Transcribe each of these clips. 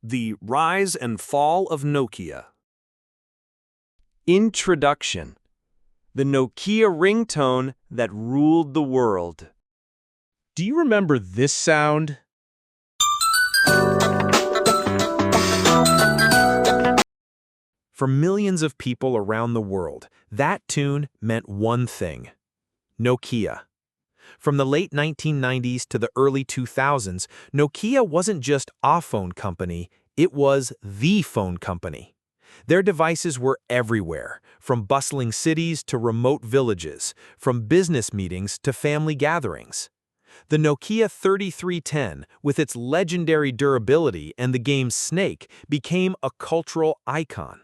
The Rise and Fall of Nokia. Introduction. The Nokia ringtone that ruled the world. Do you remember this sound? For millions of people around the world, that tune meant one thing: Nokia. From the late 1990s to the early 2000s, Nokia wasn't just a phone company, it was the phone company. Their devices were everywhere, from bustling cities to remote villages, from business meetings to family gatherings. The Nokia 3310, with its legendary durability and the game Snake, became a cultural icon.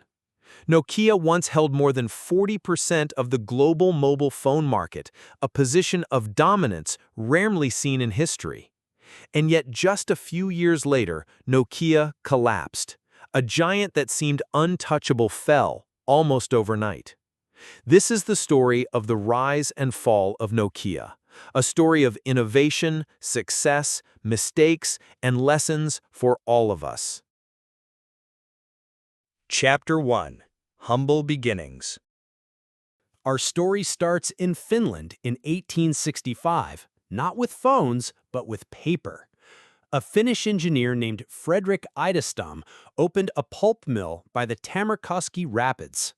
Nokia once held more than 40% of the global mobile phone market, a position of dominance rarely seen in history. And yet just a few years later, Nokia collapsed. A giant that seemed untouchable fell, almost overnight. This is the story of the rise and fall of Nokia, a story of innovation, success, mistakes, and lessons for all of us. Chapter 1. Humble Beginnings. Our story starts in Finland in 1865, not with phones, but with paper. A Finnish engineer named Fredrik Idestam opened a pulp mill by the Tammerkoski Rapids.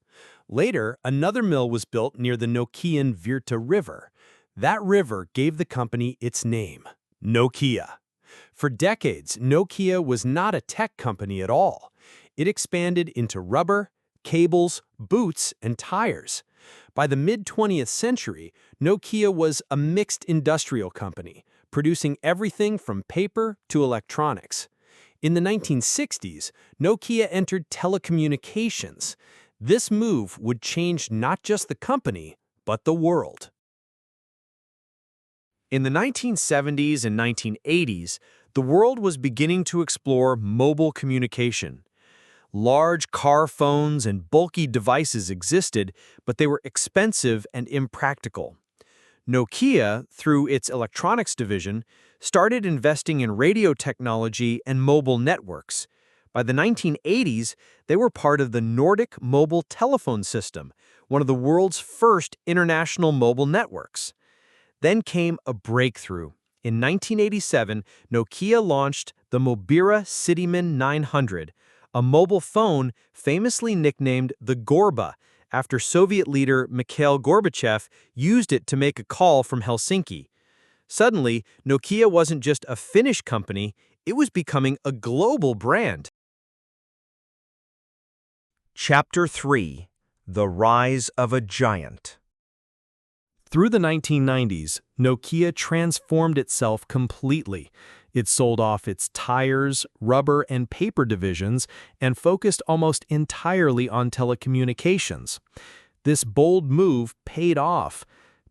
Later, another mill was built near the Nokian Virta River. That river gave the company its name, Nokia. For decades, Nokia was not a tech company at all. It expanded into rubber, cables, boots, and tires. By the mid-20th century, Nokia was a mixed industrial company, producing everything from paper to electronics. In the 1960s, Nokia entered telecommunications. This move would change not just the company, but the world. In the 1970s and 1980s, the world was beginning to explore mobile communication. Large car phones and bulky devices existed, but they were expensive and impractical. Nokia, through its electronics division, started investing in radio technology and mobile networks. By the 1980s, they were part of the Nordic Mobile Telephone System, one of the world's first international mobile networks. Then came a breakthrough. In 1987, Nokia launched the Mobira Cityman 900, a mobile phone famously nicknamed the Gorba, after Soviet leader Mikhail Gorbachev used it to make a call from Helsinki. Suddenly, Nokia wasn't just a Finnish company, it was becoming a global brand. Chapter 3. The Rise of a Giant. Through the 1990s, Nokia transformed itself completely. It sold off its tires, rubber, and paper divisions and focused almost entirely on telecommunications. This bold move paid off.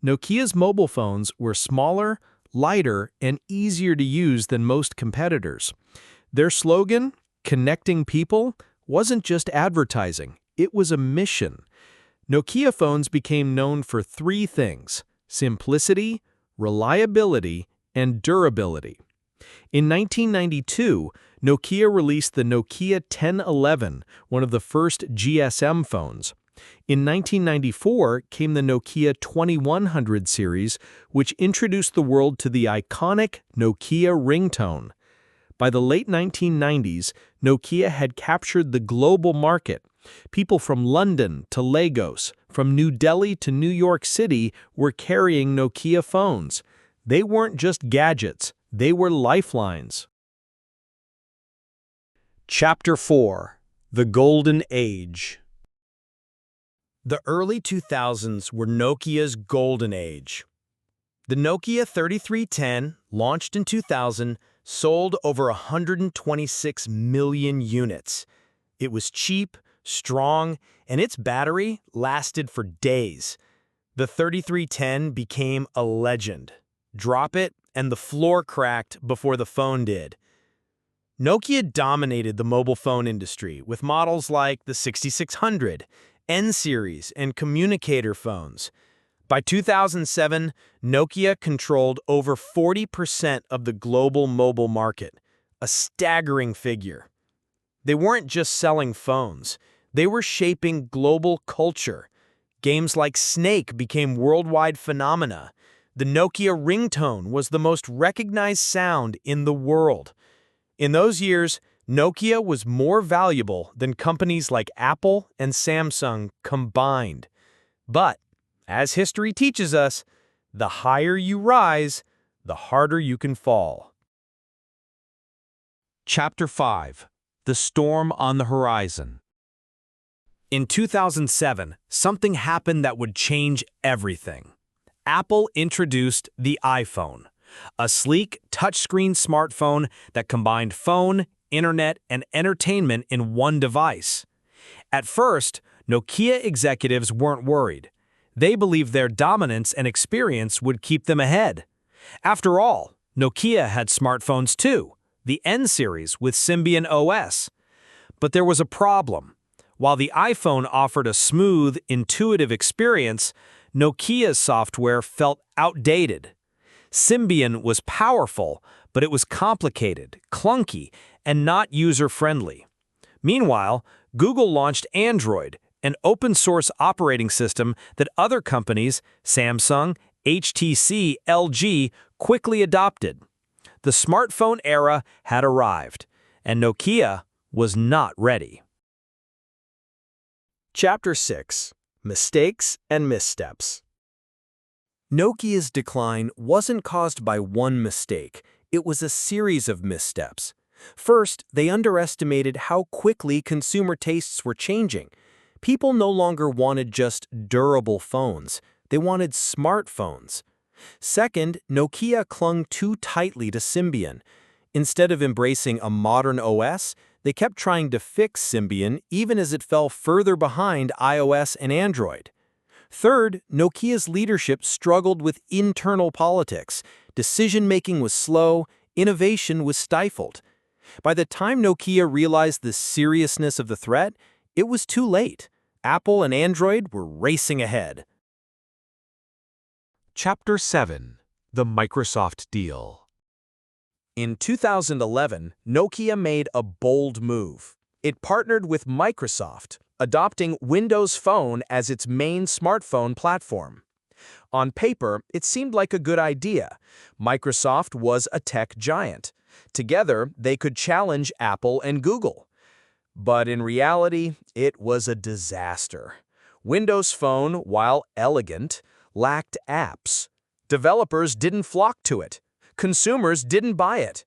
Nokia's mobile phones were smaller, lighter, and easier to use than most competitors. Their slogan, "Connecting People," wasn't just advertising, it was a mission. Nokia phones became known for three things: simplicity, reliability, and durability. In 1992, Nokia released the Nokia 1011, one of the first GSM phones. In 1994 came the Nokia 2100 series, which introduced the world to the iconic Nokia ringtone. By the late 1990s, Nokia had captured the global market. People from London to Lagos, from New Delhi to New York City were carrying Nokia phones. They weren't just gadgets, they were lifelines. Chapter 4. The Golden Age. The early 2000s were Nokia's golden age. The Nokia 3310, launched in 2000, sold over 126 million units. It was cheap, strong, and its battery lasted for days. The 3310 became a legend. Drop it, and the floor cracked before the phone did. Nokia dominated the mobile phone industry with models like the 6600, N-series, and communicator phones. By 2007, Nokia controlled over 40% of the global mobile market, a staggering figure. They weren't just selling phones. They were shaping global culture. Games like Snake became worldwide phenomena. The Nokia ringtone was the most recognized sound in the world. In those years, Nokia was more valuable than companies like Apple and Samsung combined. But, as history teaches us, the higher you rise, the harder you can fall. Chapter 5. The Storm on the Horizon. In 2007, something happened that would change everything. Apple introduced the iPhone, a sleek, touchscreen smartphone that combined phone, internet, and entertainment in one device. At first, Nokia executives weren't worried. They believed their dominance and experience would keep them ahead. After all, Nokia had smartphones too, the N series with Symbian OS. But there was a problem. While the iPhone offered a smooth, intuitive experience, Nokia's software felt outdated. Symbian was powerful, but it was complicated, clunky, and not user-friendly. Meanwhile, Google launched Android, an open-source operating system that other companies, Samsung, HTC, LG, quickly adopted. The smartphone era had arrived, and Nokia was not ready. Chapter 6. Mistakes and Missteps. Nokia's decline wasn't caused by one mistake. It was a series of missteps. First, they underestimated how quickly consumer tastes were changing. People no longer wanted just durable phones. They wanted smartphones. Second, Nokia clung too tightly to Symbian. Instead of embracing a modern OS, they kept trying to fix Symbian even as it fell further behind iOS and Android. Third, Nokia's leadership struggled with internal politics. Decision-making was slow, innovation was stifled. By the time Nokia realized the seriousness of the threat, it was too late. Apple and Android were racing ahead. Chapter 7. The Microsoft Deal. In 2011, Nokia made a bold move. It partnered with Microsoft, adopting Windows Phone as its main smartphone platform. On paper, it seemed like a good idea. Microsoft was a tech giant. Together, they could challenge Apple and Google. But in reality, it was a disaster. Windows Phone, while elegant, lacked apps. Developers didn't flock to it. Consumers didn't buy it.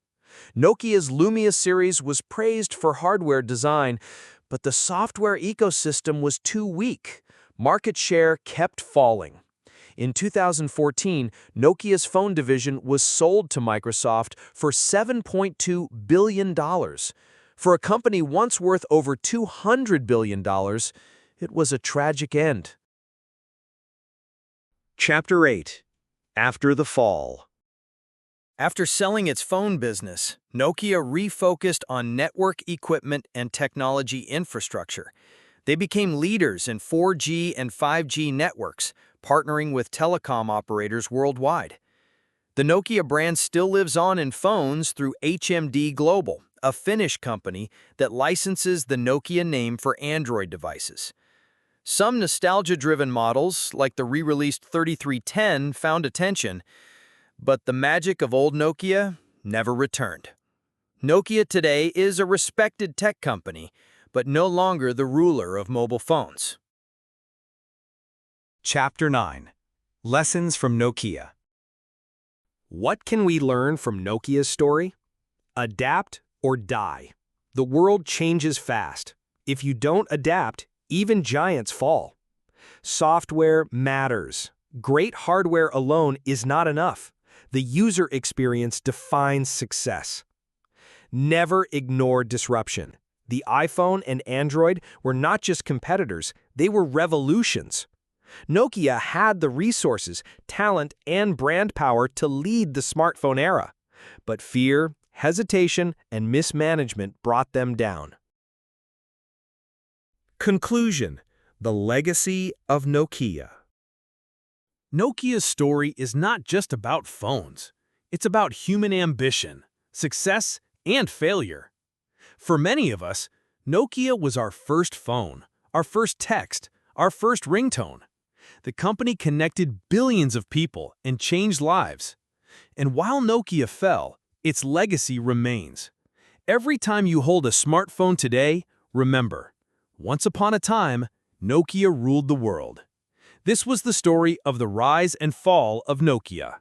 Nokia's Lumia series was praised for hardware design, but the software ecosystem was too weak. Market share kept falling. In 2014, Nokia's phone division was sold to Microsoft for $7.2 billion. For a company once worth over $200 billion, it was a tragic end. Chapter 8. After the Fall. After selling its phone business, Nokia refocused on network equipment and technology infrastructure. They became leaders in 4G and 5G networks, partnering with telecom operators worldwide. The Nokia brand still lives on in phones through HMD Global, a Finnish company that licenses the Nokia name for Android devices. Some nostalgia-driven models, like the re-released 3310, found attention, but the magic of old Nokia never returned. Nokia today is a respected tech company, but no longer the ruler of mobile phones. Chapter 9. Lessons from Nokia. What can we learn from Nokia's story? Adapt or die. The world changes fast. If you don't adapt, even giants fall. Software matters. Great hardware alone is not enough. The user experience defines success. Never ignore disruption. The iPhone and Android were not just competitors, they were revolutions. Nokia had the resources, talent, and brand power to lead the smartphone era. But fear, hesitation, and mismanagement brought them down. Conclusion: the legacy of Nokia. Nokia's story is not just about phones. It's about human ambition, success, and failure. For many of us, Nokia was our first phone, our first text, our first ringtone. The company connected billions of people and changed lives. And while Nokia fell, its legacy remains. Every time you hold a smartphone today, remember, once upon a time, Nokia ruled the world. This was the story of the rise and fall of Nokia.